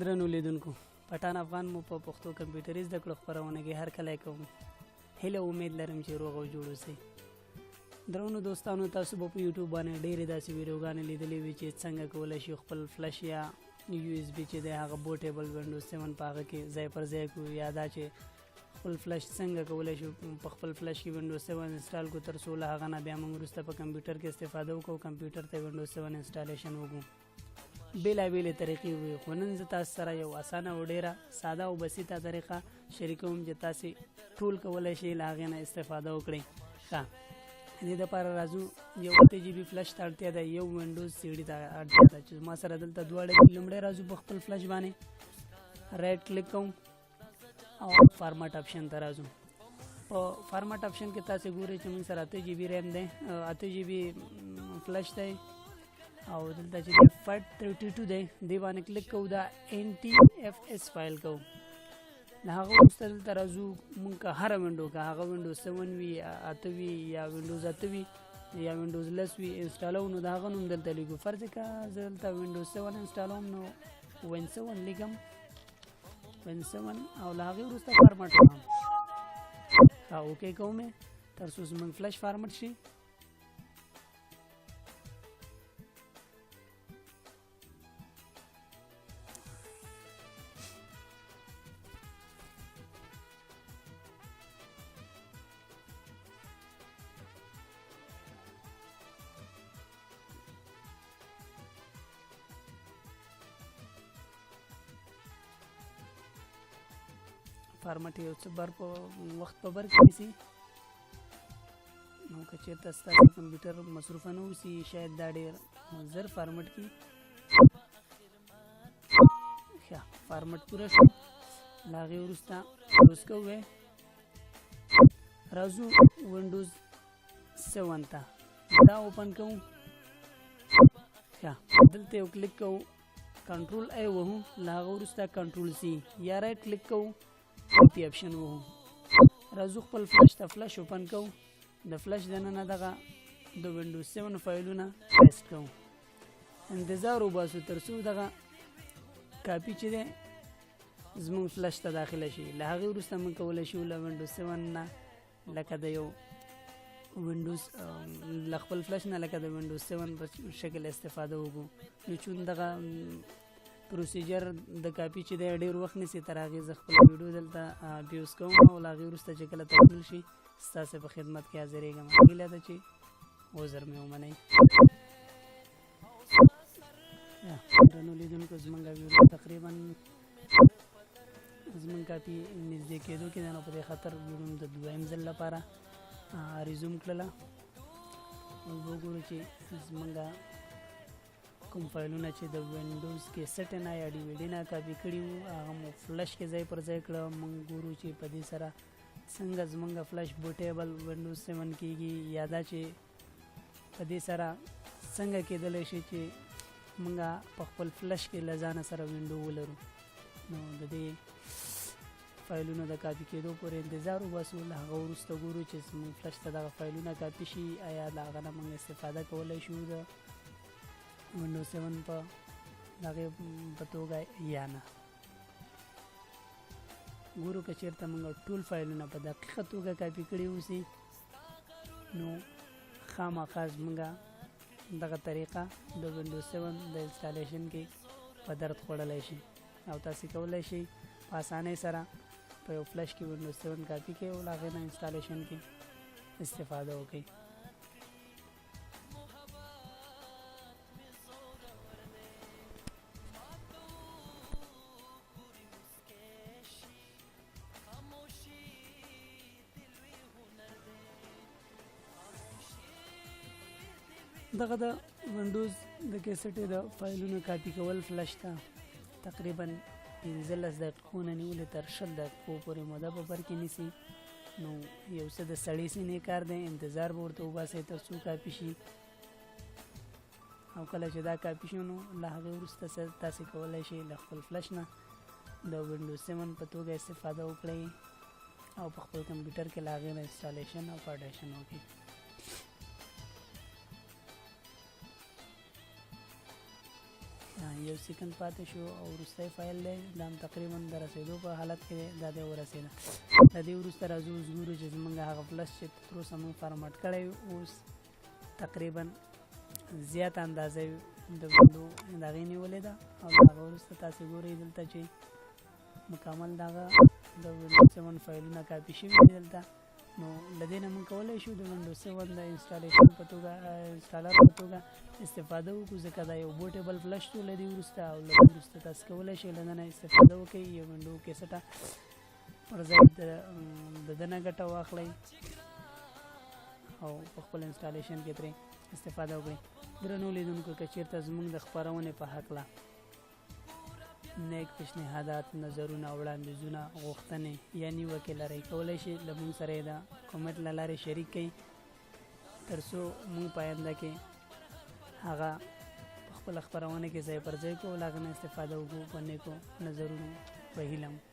درنو لیدونکو پټان افغان مو په پښتو کمپیوټري زده کړو خپرونه کې هر کله کوم هیله امید لرم چې روغ او جوړ اوسئ. درنو دوستانو تاسو په یوټیوب باندې ډېرې داسې ویډیوګانې لیدلې وي چې څنګه کولی شو خپل فلش یا یو اس بي چې دی هغه بوټیبل وینډوز 7 په هغه کې ځای پر ځای کړو یا دا چې خپل فلش څنګه کولی شو په خپل فلش کې وینډوز 7 انسټال کړو تر څو له هغه نه بیا موږ وروسته په کمپیوټر کې استفاده وکړو کمپیوټر ته وینډوز 7 انسټالیشن وکړو. بېلابېلې طریقې وي خو نن زه تاسو سره یو اسانه او ډېره ساده او بسیطه طریقه شریکوم چې تاسې ټول کولی شئ له هغې نه استفاده وکړئ. ښه دې دپاره راځو یو 8 GB فلش ته اړتیا ده، یو وینډوز سیډي ته اړتیا ده چې ما سره دلته دواړه دي. لومړی راځو په خپل فلش باندې رایټ کلیک کوم او فارمټ آپشن ته راځو. په فارمټ آپشن کې تاسې ګورئ چې موږ سره 8 GB ریم دی، 8 GB فلش دی او دلته چې FAT32 دی دې باندې کلیک کوو، دا NTFS فایل کوو. له هغه وروسته دلته راځو موږ که هره وینډو که هغه وینډوز 7 وي 8 وي یا وینډوز 8 وي یا وینډوز لس وي انسټالوو نو د هغه نوم دلته لیکو. فرض که زه دلته وینډوز 7 انسټالوم نو وین 7 لیکم وین 7 او له هغې وروسته فارمټ وکړم. ښه اوکې کوم تر څو زموږ فلش فارمټ شي. فارمټ یو څه بر په وخت په بر کې نیسي نو که چېرته ستاسو کمپیوټر مصروفه نه اوسي شاید دا ډېر زر فارمټ کړي. ښه فارمټ پوره شو، له هغې وروسته کلوز کوو. راځو وینډوز 7 ته دا اوپن کوو. ښه دلته یو کلیک کوو، کنټرول ای وهو، له هغه وروسته کنټرول سی یا رایټ کلیک کوو کاپي آپشن وهو. راځو خپل فلش ته فلش اوپن کوو، د فلش دننه دغه د وینډوز 7 فایلونه پیسټ کوو. انتظار وباسو تر څو دغه کاپي چې دی زموږ فلش ته داخله شي. له هغې وروسته موږ کولی شو له وینډوز 7 نه لکه د یو وینډوز له خپل فلش نه لکه د وینډوز 7 په شکل استفاده وکړو. نو چون دغه پروسیجر د کاپي چې دی ډېر وخت نیسي تر هغې زه خپله ویډیو دلته پیوز کوم او له هغې وروسته چې کله تکمیل شي ستاسې په خدمت کې حاضرېږم. هیله ده چې عذر مې ومنئ. درنو لیدونکو زموږ ویډیو تقریبا زموږ کاپي نږدې کېدو کې ده، نو په دې خاطر ویډیو د دویم ځل لپاره ریزوم کړله. اوس به وګورو چې زموږ کوم فایلونه چې د وینډوز کې سټ نه یا ډي وي ډي نه کاپي کړي وو هغه مو فلش کې ځای پر ځای کړه. موږ ګورو چې په دې سره څنګه زموږ فلش بوټیبل وینډوز 7 کېږي یا دا چې په دې سره څنګه کېدلی شي چې موږ په خپل فلش کې له ځانه سره وینډو ولرو. نو د دې فایلونو د کاپي کېدو پورې انتظار وباسو. له هغه وروسته ګورو چې زموږ فلش ته دغه فایلونه کاپي شي آیا له هغه نه موږ استفاده کولی شو د وینډوز 7 په هغې په توګه یا نه. ګورو که چېرته موږ ټول فایلونه په دقیقه توګه کاپي کړي اوسي نو خامخا زموږ دغه طریقه د وینډوز 7 د انسټالیشن کې په درد خوړلی شي او تاسې کولی شئ په اسانۍ سره په یو فلش کې وینډوز 7 کاپي کړئ او له هغې نه انسټالیشن کې استفاده وکړئ. دغه د وینډوز د کیسټې د فایلونو کاپي کول فلش ته تقریبا 15 دقیقو نه نیولې تر 20 دقیقو پورې موده په بر کې نیسي. نو یو څه د سړي سینې کار دی، انتظار به ورته وباسئ تر څو کاپي شي او کله چې دا کاپي شي نو له هغې وروسته تاسې کولی شئ له خپل فلش نه د وینډوز 7 په توګه استفاده وکړئ او په خپل کمپیوټر کې له هغې نه انسټالیشن او پارټیشن وکړئ. یو سیکنډ پاتې شو او وروستی فایل دی دا هم تقریبا د رسېدو په حالت کې دی دا دی ورسېده د دې وروسته راځو اوس ګورو چې زمونږ هغه فلش چې تر اوسه موږ فارمټ کړی اوس تقریبا زیات اندازه د وینډو د هغې نیولې ده او د هغه وروسته تاسې ګورئ دلته چې مکمل د هغه د وینډوز 7 فایلونه کاپي شوي دي دلته نو له دې نه موږ کولی شو د وینډوز 7 د انسټالیشن په توګه انسټالر په توګه استفاده وکړو ځکه دا یو بوټیبل فلش ټول دی وروسته او له دې وروسته تاسو کولی شئ له ده نه استفاده وکړئ یو وینډو کیسټه پر ځای د ده نه ګټه واخلئ او په خپل انسټالیشن کې ترې استفاده وکړئ درنو لیدونکو که چېرته زموږ د خپرونې په هکله نیک پیشنهادات نظرونه وړاندیزونه غوښتنې یا نیوکې لرئ کولی شئ له موږ سره یې د کومنټ له لارې شریک کړئ تر څو موږ په آینده کې هغه په خپله خپرونه کې ځای پر ځای کړو له هغه نه استفاده وکړو په نیکو نظرونو په هیله